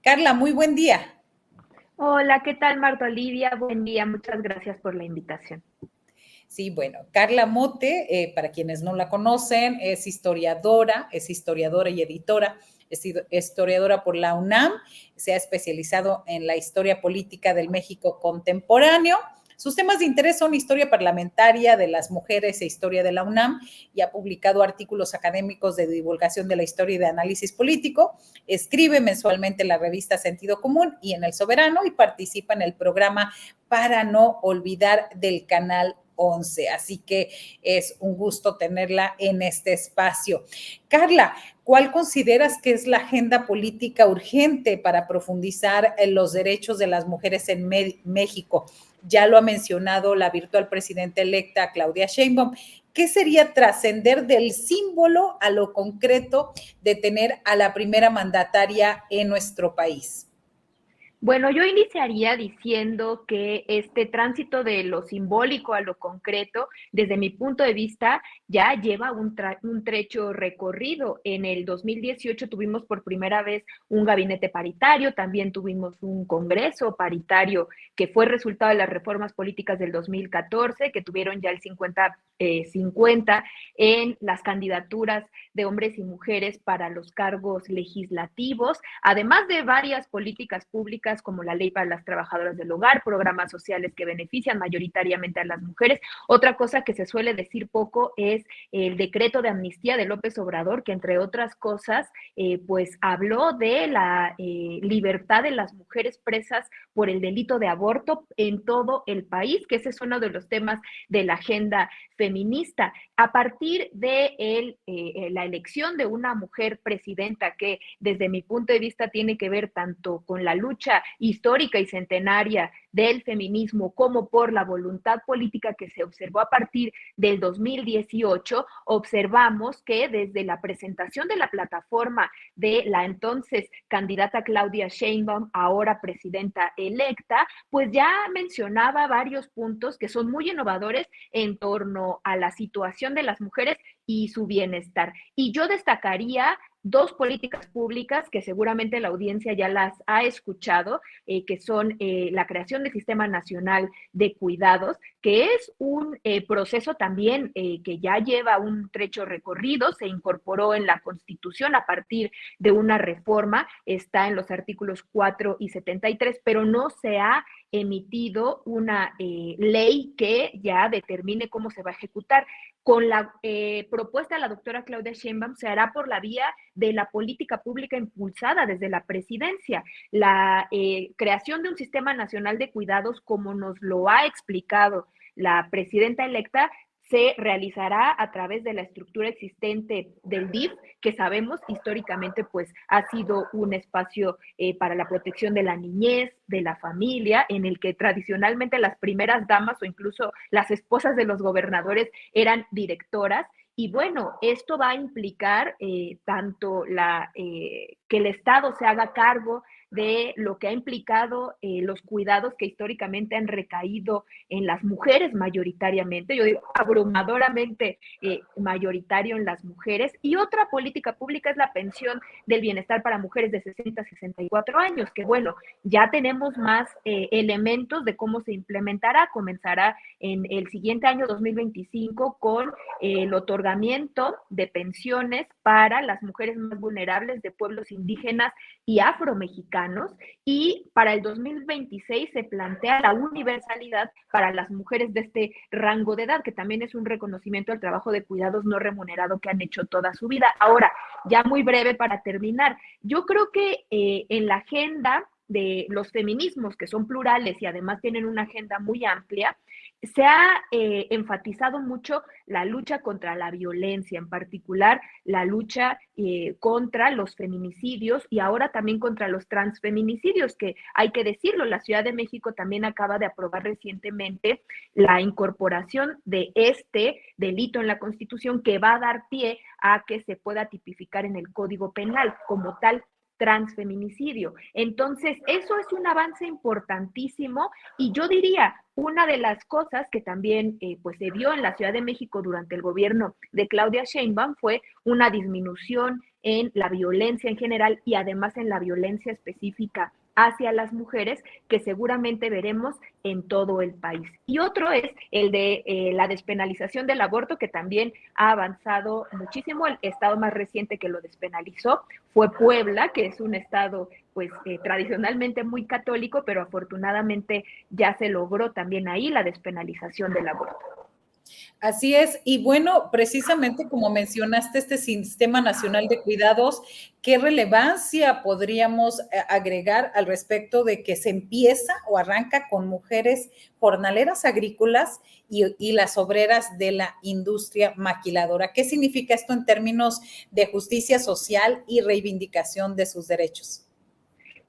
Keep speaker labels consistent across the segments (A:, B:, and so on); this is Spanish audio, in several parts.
A: Carla, muy buen día.
B: Hola, ¿qué tal, Marta Olivia? Buen día, muchas gracias por la invitación.
A: Sí, bueno, Carla Mote, para quienes no la conocen, es historiadora y editora, es historiadora por la UNAM, se ha especializado en la historia política del México contemporáneo. Sus temas de interés son historia parlamentaria de las mujeres e historia de la UNAM y ha publicado artículos académicos de divulgación de la historia y de análisis político. Escribe mensualmente en la revista Sentido Común y en El Soberano y participa en el programa Para no olvidar del canal 11. Así que es un gusto tenerla en este espacio. Carla, ¿cuál consideras que es la agenda política urgente para profundizar en los derechos de las mujeres en México? Ya lo ha mencionado la virtual presidenta electa Claudia Sheinbaum. ¿Qué sería trascender del símbolo a lo concreto de tener a la primera mandataria en nuestro país?
B: Bueno, yo iniciaría diciendo que este tránsito de lo simbólico a lo concreto, desde mi punto de vista, ya lleva un trecho recorrido. En el 2018 tuvimos por primera vez un gabinete paritario, también tuvimos un congreso paritario que fue resultado de las reformas políticas del 2014, que tuvieron ya el 50-50 en las candidaturas de hombres y mujeres para los cargos legislativos, además de varias políticas públicas como la ley para las trabajadoras del hogar, programas sociales que benefician mayoritariamente a las mujeres. Otra cosa que se suele decir poco es el decreto de amnistía de López Obrador, que entre otras cosas, pues habló de la libertad de las mujeres presas por el delito de aborto en todo el país, que ese es uno de los temas de la agenda feminista. A partir de la elección de una mujer presidenta que desde mi punto de vista tiene que ver tanto con la lucha histórica y centenaria del feminismo como por la voluntad política que se observó a partir del 2018, observamos que desde la presentación de la plataforma de la entonces candidata Claudia Sheinbaum, ahora presidenta electa, pues ya mencionaba varios puntos que son muy innovadores en torno a la situación de las mujeres y su bienestar. Y yo destacaría dos políticas públicas que seguramente la audiencia ya las ha escuchado, que son la creación del Sistema Nacional de Cuidados, que es un proceso también que ya lleva un trecho recorrido, se incorporó en la Constitución a partir de una reforma, está en los artículos 4 y 73, pero no se ha emitido una ley que ya determine cómo se va a ejecutar. Con la propuesta de la doctora Claudia Sheinbaum se hará por la vía de la política pública impulsada desde la presidencia. La creación de un sistema nacional de cuidados, como nos lo ha explicado la presidenta electa, se realizará a través de la estructura existente del DIF, que sabemos históricamente pues ha sido un espacio para la protección de la niñez, de la familia, en el que tradicionalmente las primeras damas o incluso las esposas de los gobernadores eran directoras. Y bueno, esto va a implicar tanto que el Estado se haga cargo de lo que ha implicado los cuidados que históricamente han recaído en las mujeres mayoritariamente, yo digo abrumadoramente mayoritario en las mujeres, y otra política pública es la pensión del bienestar para mujeres de 60 a 64 años, que bueno, ya tenemos más elementos de cómo se implementará, comenzará en el siguiente año 2025 con el otorgamiento de pensiones para las mujeres más vulnerables de pueblos indígenas y afromexicanos, y para el 2026 se plantea la universalidad para las mujeres de este rango de edad, que también es un reconocimiento al trabajo de cuidados no remunerado que han hecho toda su vida. Ahora, ya muy breve para terminar, yo creo que en la agenda de los feminismos, que son plurales y además tienen una agenda muy amplia, se ha enfatizado mucho la lucha contra la violencia, en particular la lucha contra los feminicidios y ahora también contra los transfeminicidios, que hay que decirlo, la Ciudad de México también acaba de aprobar recientemente la incorporación de este delito en la Constitución, que va a dar pie a que se pueda tipificar en el Código Penal como tal transfeminicidio. Entonces, eso es un avance importantísimo y yo diría, una de las cosas que también pues se vio en la Ciudad de México durante el gobierno de Claudia Sheinbaum fue una disminución en la violencia en general y además en la violencia específica hacia las mujeres, que seguramente veremos en todo el país. Y otro es el de la despenalización del aborto, que también ha avanzado muchísimo. El estado más reciente que lo despenalizó fue Puebla, que es un estado pues tradicionalmente muy católico, pero afortunadamente ya se logró también ahí la despenalización del aborto.
A: Así es, y bueno, precisamente como mencionaste, este Sistema Nacional de Cuidados, ¿qué relevancia podríamos agregar al respecto de que se empieza o arranca con mujeres jornaleras agrícolas y las obreras de la industria maquiladora? ¿Qué significa esto en términos de justicia social y reivindicación de sus derechos?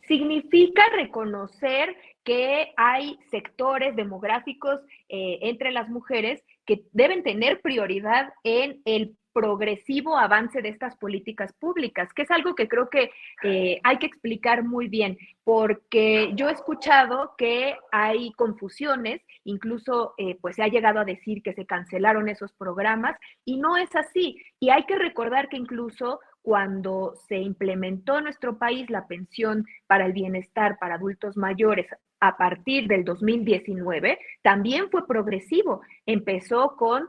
B: Significa reconocer que hay sectores demográficos entre las mujeres que deben tener prioridad en el progresivo avance de estas políticas públicas, que es algo que creo que hay que explicar muy bien, porque yo he escuchado que hay confusiones, incluso pues se ha llegado a decir que se cancelaron esos programas y no es así. Y hay que recordar que incluso cuando se implementó en nuestro país la pensión para el bienestar para adultos mayores a partir del 2019, también fue progresivo. Empezó con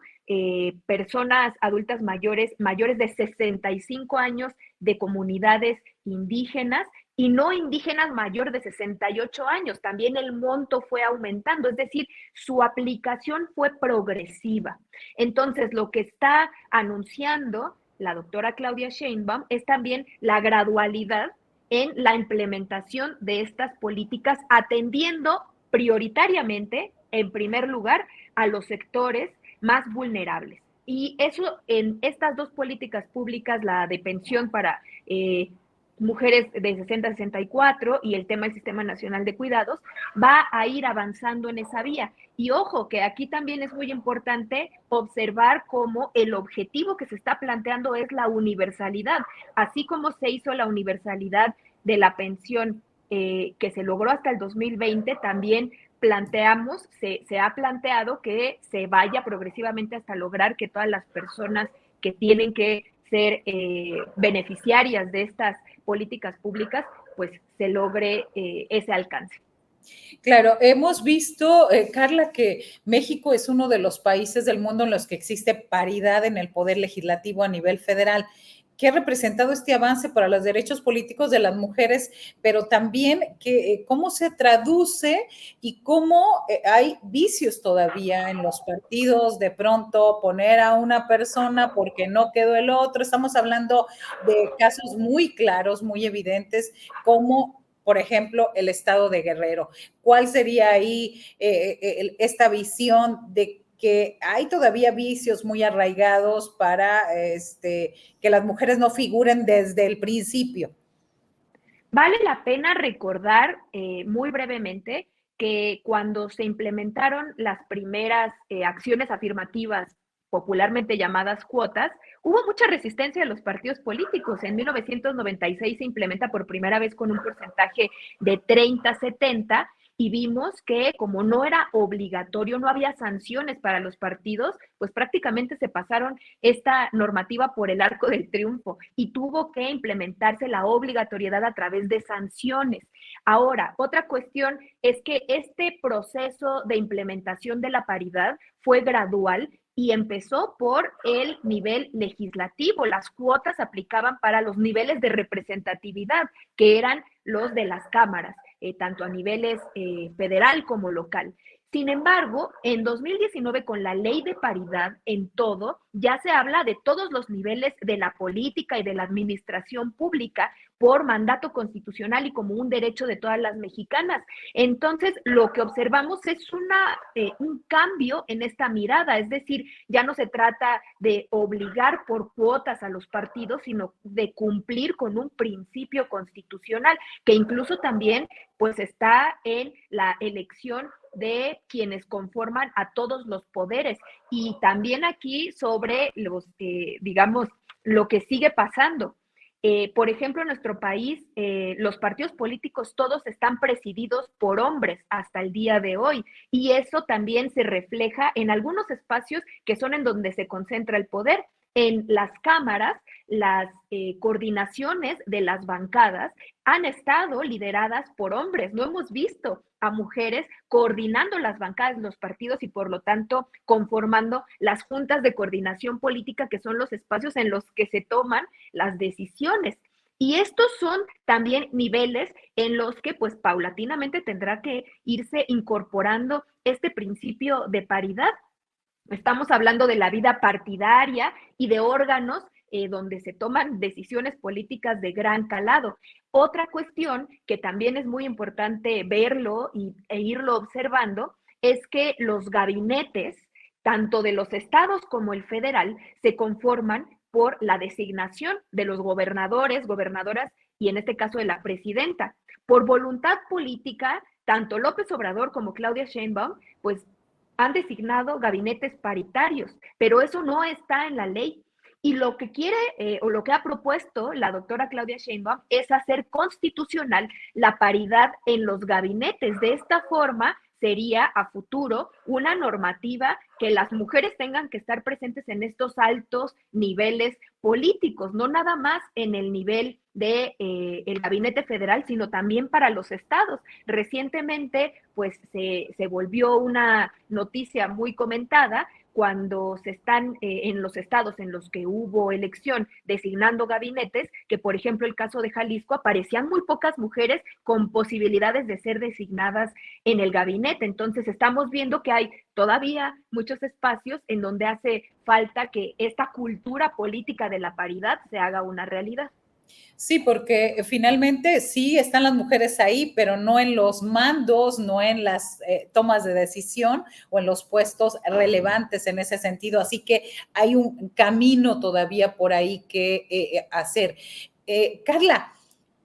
B: personas adultas mayores de 65 años de comunidades indígenas y no indígenas mayor de 68 años. También el monto fue aumentando, es decir, su aplicación fue progresiva. Entonces, lo que está anunciando la doctora Claudia Sheinbaum es también la gradualidad en la implementación de estas políticas, atendiendo prioritariamente, en primer lugar, a los sectores más vulnerables. Y eso en estas dos políticas públicas, la de pensión para mujeres de 60 a 64 y el tema del Sistema Nacional de Cuidados, va a ir avanzando en esa vía. Y ojo, que aquí también es muy importante observar cómo el objetivo que se está planteando es la universalidad, así como se hizo la universalidad de la pensión que se logró hasta el 2020, también se ha planteado que se vaya progresivamente hasta lograr que todas las personas que tienen que ser beneficiarias de estas políticas públicas, pues se logre ese alcance.
A: Claro, hemos visto, Carla, que México es uno de los países del mundo en los que existe paridad en el poder legislativo a nivel federal. ¿Qué ha representado este avance para los derechos políticos de las mujeres, pero también cómo se traduce y cómo hay vicios todavía en los partidos, de pronto poner a una persona porque no quedó el otro? Estamos hablando de casos muy claros, muy evidentes, como por ejemplo, el estado de Guerrero. ¿Cuál sería ahí esta visión de que hay todavía vicios muy arraigados para que las mujeres no figuren desde el principio?
B: Vale la pena recordar muy brevemente que cuando se implementaron las primeras acciones afirmativas, popularmente llamadas cuotas, hubo mucha resistencia de los partidos políticos. En 1996 se implementa por primera vez con un porcentaje de 30-70 y vimos que como no era obligatorio, no había sanciones para los partidos, pues prácticamente se pasaron esta normativa por el arco del triunfo y tuvo que implementarse la obligatoriedad a través de sanciones. Ahora, otra cuestión es que este proceso de implementación de la paridad fue gradual y empezó por el nivel legislativo. Las cuotas aplicaban para los niveles de representatividad, que eran los de las cámaras, tanto a niveles federal como local. Sin embargo, en 2019, con la ley de paridad en todo, ya se habla de todos los niveles de la política y de la administración pública por mandato constitucional y como un derecho de todas las mexicanas. Entonces, lo que observamos es un cambio en esta mirada, es decir, ya no se trata de obligar por cuotas a los partidos, sino de cumplir con un principio constitucional, que incluso también pues está en la elección de quienes conforman a todos los poderes. Y también aquí sobre digamos, lo que sigue pasando. Por ejemplo, en nuestro país, los partidos políticos todos están presididos por hombres hasta el día de hoy, y eso también se refleja en algunos espacios que son en donde se concentra el poder. en las cámaras, las coordinaciones de las bancadas han estado lideradas por hombres. No hemos visto a mujeres coordinando las bancadas, los partidos y por lo tanto conformando las juntas de coordinación política, que son los espacios en los que se toman las decisiones. Y estos son también niveles en los que pues paulatinamente tendrá que irse incorporando este principio de paridad. Estamos hablando de la vida partidaria y de órganos donde se toman decisiones políticas de gran calado. Otra cuestión que también es muy importante verlo e irlo observando es que los gabinetes, tanto de los estados como el federal, se conforman por la designación de los gobernadores, gobernadoras y en este caso de la presidenta. Por voluntad política, tanto López Obrador como Claudia Sheinbaum, pues han designado gabinetes paritarios, pero eso no está en la ley. Y lo que quiere o lo que ha propuesto la doctora Claudia Sheinbaum es hacer constitucional la paridad en los gabinetes. De esta forma, sería a futuro una normativa que las mujeres tengan que estar presentes en estos altos niveles políticos, no nada más en el nivel de el gabinete federal, sino también para los estados. Recientemente, pues se volvió una noticia muy comentada cuando se están en los estados en los que hubo elección designando gabinetes, que por ejemplo el caso de Jalisco aparecían muy pocas mujeres con posibilidades de ser designadas en el gabinete. Entonces estamos viendo que hay todavía muchos espacios en donde hace falta que esta cultura política de la paridad se haga una realidad.
A: Sí, porque finalmente sí están las mujeres ahí, pero no en los mandos, no en las tomas de decisión o en los puestos relevantes en ese sentido. Así que hay un camino todavía por ahí que hacer. Carla,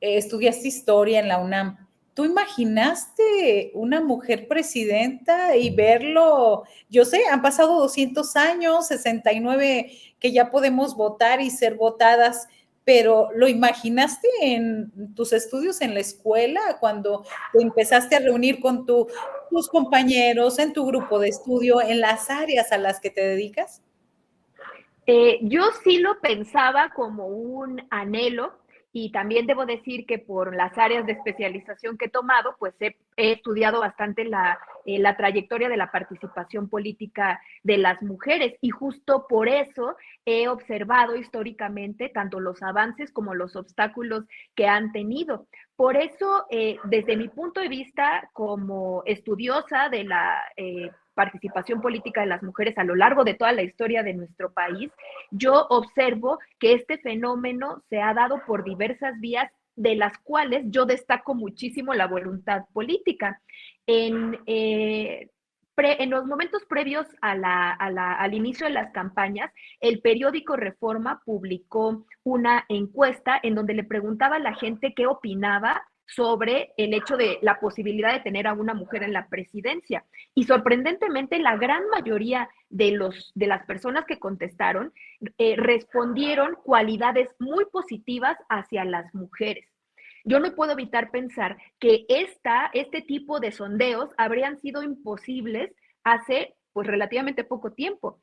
A: estudiaste historia en la UNAM. ¿Tú imaginaste una mujer presidenta y verlo? Yo sé, han pasado 200 años, 69 que ya podemos votar y ser votadas, pero ¿lo imaginaste en tus estudios en la escuela cuando te empezaste a reunir con tus compañeros en tu grupo de estudio, en las áreas a las que te dedicas?
B: Yo sí lo pensaba como un anhelo y también debo decir que por las áreas de especialización que he tomado, pues he estudiado bastante la trayectoria de la participación política de las mujeres y justo por eso he observado históricamente tanto los avances como los obstáculos que han tenido. Por eso, desde mi punto de vista como estudiosa de la participación política de las mujeres a lo largo de toda la historia de nuestro país, yo observo que este fenómeno se ha dado por diversas vías de las cuales yo destaco muchísimo la voluntad política. En, en los momentos previos al inicio de las campañas, el periódico Reforma publicó una encuesta en donde le preguntaba a la gente qué opinaba sobre el hecho de la posibilidad de tener a una mujer en la presidencia. Y sorprendentemente, la gran mayoría de las personas que contestaron respondieron cualidades muy positivas hacia las mujeres. Yo no puedo evitar pensar que este tipo de sondeos habrían sido imposibles hace pues relativamente poco tiempo.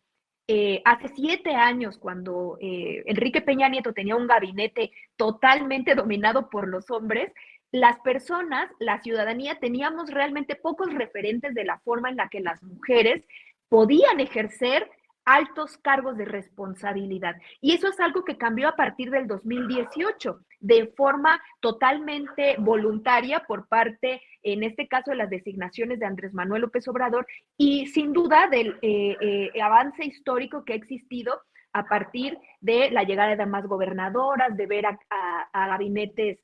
B: Hace 7 años, cuando Enrique Peña Nieto tenía un gabinete totalmente dominado por los hombres, las personas, la ciudadanía, teníamos realmente pocos referentes de la forma en la que las mujeres podían ejercer altos cargos de responsabilidad. Y eso es algo que cambió a partir del 2018, de forma totalmente voluntaria por parte, en este caso, de las designaciones de Andrés Manuel López Obrador y sin duda del avance histórico que ha existido a partir de la llegada de más gobernadoras, de ver a gabinetes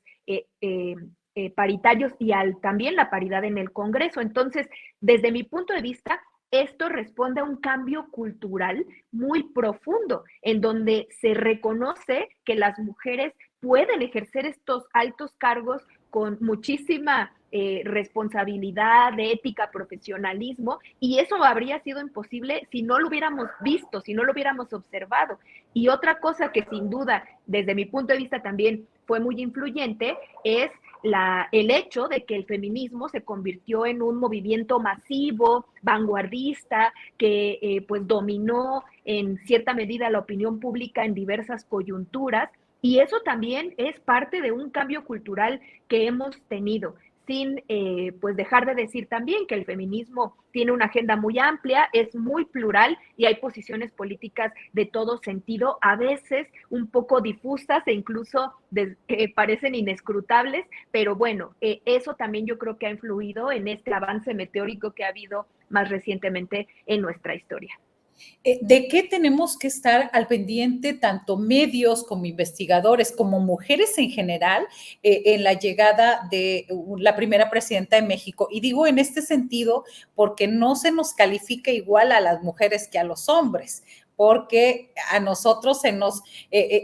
B: paritarios y también la paridad en el Congreso. Entonces, desde mi punto de vista, esto responde a un cambio cultural muy profundo, en donde se reconoce que las mujeres pueden ejercer estos altos cargos con muchísima responsabilidad, de ética, profesionalismo, y eso habría sido imposible si no lo hubiéramos visto, si no lo hubiéramos observado. Y otra cosa que sin duda, desde mi punto de vista también fue muy influyente, es el hecho de que el feminismo se convirtió en un movimiento masivo, vanguardista, que pues dominó en cierta medida la opinión pública en diversas coyunturas, y eso también es parte de un cambio cultural que hemos tenido, sin pues dejar de decir también que el feminismo tiene una agenda muy amplia, es muy plural y hay posiciones políticas de todo sentido, a veces un poco difusas e incluso parecen inescrutables, pero bueno, eso también yo creo que ha influido en este avance meteórico que ha habido más recientemente en nuestra historia.
A: ¿De qué tenemos que estar al pendiente tanto medios como investigadores, como mujeres en general, en la llegada de la primera presidenta de México? Y digo en este sentido porque no se nos califica igual a las mujeres que a los hombres, porque a nosotros se nos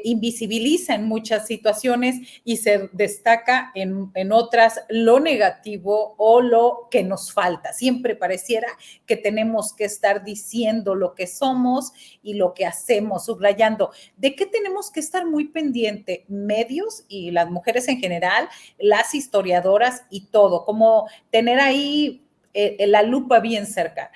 A: invisibiliza en muchas situaciones y se destaca en otras lo negativo o lo que nos falta. Siempre pareciera que tenemos que estar diciendo lo que somos y lo que hacemos, subrayando. ¿De qué tenemos que estar muy pendiente? Medios y las mujeres en general, las historiadoras y todo, como tener ahí la lupa bien cercana.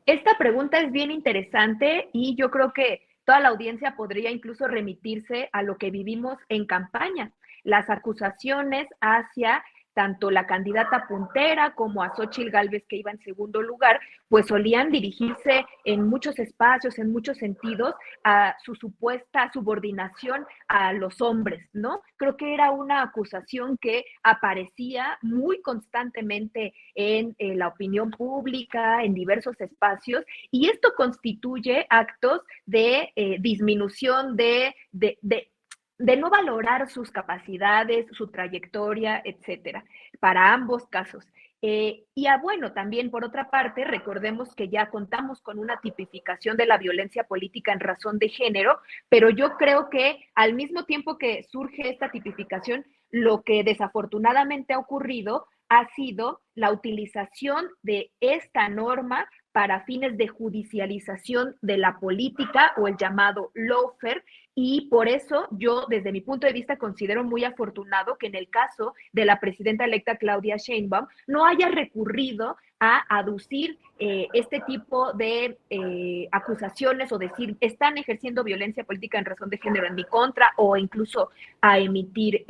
B: Esta pregunta es bien interesante y yo creo que toda la audiencia podría incluso remitirse a lo que vivimos en campaña, las acusaciones hacia tanto la candidata puntera como a Xóchitl Gálvez, que iba en segundo lugar, pues solían dirigirse en muchos espacios, en muchos sentidos, a su supuesta subordinación a los hombres, ¿no? Creo que era una acusación que aparecía muy constantemente en la opinión pública, en diversos espacios, y esto constituye actos de disminución de no valorar sus capacidades, su trayectoria, etcétera, para ambos casos. Bueno, también por otra parte, recordemos que ya contamos con una tipificación de la violencia política en razón de género, pero yo creo que al mismo tiempo que surge esta tipificación, lo que desafortunadamente ha ocurrido ha sido la utilización de esta norma para fines de judicialización de la política o el llamado lawfare, y por eso yo, desde mi punto de vista, considero muy afortunado que en el caso de la presidenta electa Claudia Sheinbaum no haya recurrido a aducir este tipo de acusaciones o decir están ejerciendo violencia política en razón de género en mi contra, o incluso a emitir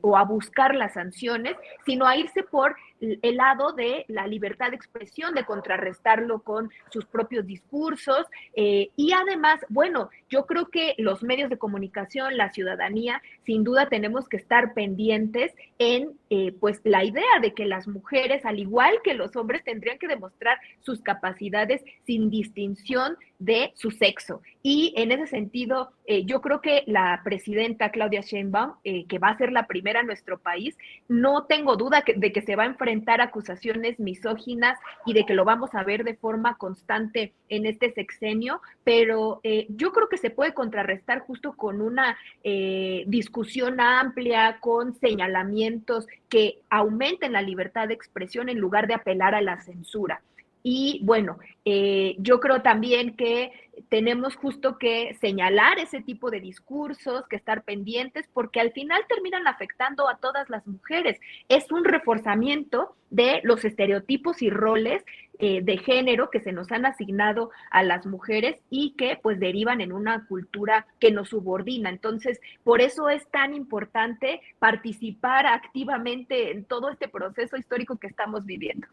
B: o a buscar las sanciones, sino a irse por el lado de la libertad de expresión, de contrarrestarlo con sus propios discursos. Y además, bueno, yo creo que los medios de comunicación, la ciudadanía, sin duda tenemos que estar pendientes en pues la idea de que las mujeres, al igual que los hombres, tendrían que demostrar sus capacidades sin distinción de su sexo. Y en ese sentido, yo creo que la presidenta Claudia Sheinbaum, que va a ser la primera en nuestro país, no tengo duda de que se va a enfrentar a acusaciones misóginas y de que lo vamos a ver de forma constante en este sexenio, pero yo creo que se puede contrarrestar justo con una discusión amplia, con señalamientos que aumenten la libertad de expresión en lugar de apelar a la censura. Y bueno, yo creo también que tenemos justo que señalar ese tipo de discursos, que estar pendientes, porque al final terminan afectando a todas las mujeres. Es un reforzamiento de los estereotipos y roles de género que se nos han asignado a las mujeres y que pues derivan en una cultura que nos subordina. Entonces, por eso es tan importante participar activamente en todo este proceso histórico que estamos viviendo.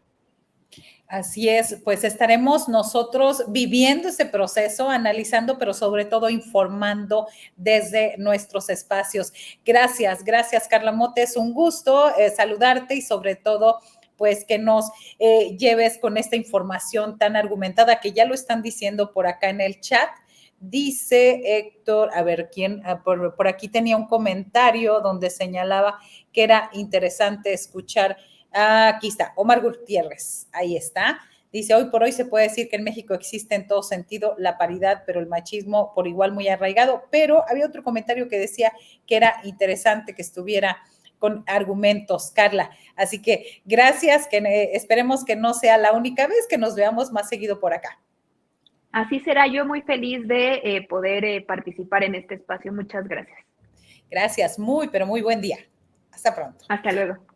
A: Así es, pues estaremos nosotros viviendo ese proceso, analizando, pero sobre todo informando desde nuestros espacios. Gracias, gracias, Carla Mote. Es un gusto saludarte y sobre todo pues que nos lleves con esta información tan argumentada que ya lo están diciendo por acá en el chat. Dice Héctor, a ver, ¿quién? Por aquí tenía un comentario donde señalaba que era interesante escuchar. Aquí está, Omar Gutiérrez, ahí está. Dice, hoy por hoy se puede decir que en México existe en todo sentido la paridad, pero el machismo por igual muy arraigado. Pero había otro comentario que decía que era interesante que estuviera con argumentos, Carla. Así que gracias, que esperemos que no sea la única vez, que nos veamos más seguido por acá.
B: Así será, yo muy feliz de poder participar en este espacio. Muchas gracias.
A: Gracias, muy, pero muy buen día. Hasta pronto.
B: Hasta luego.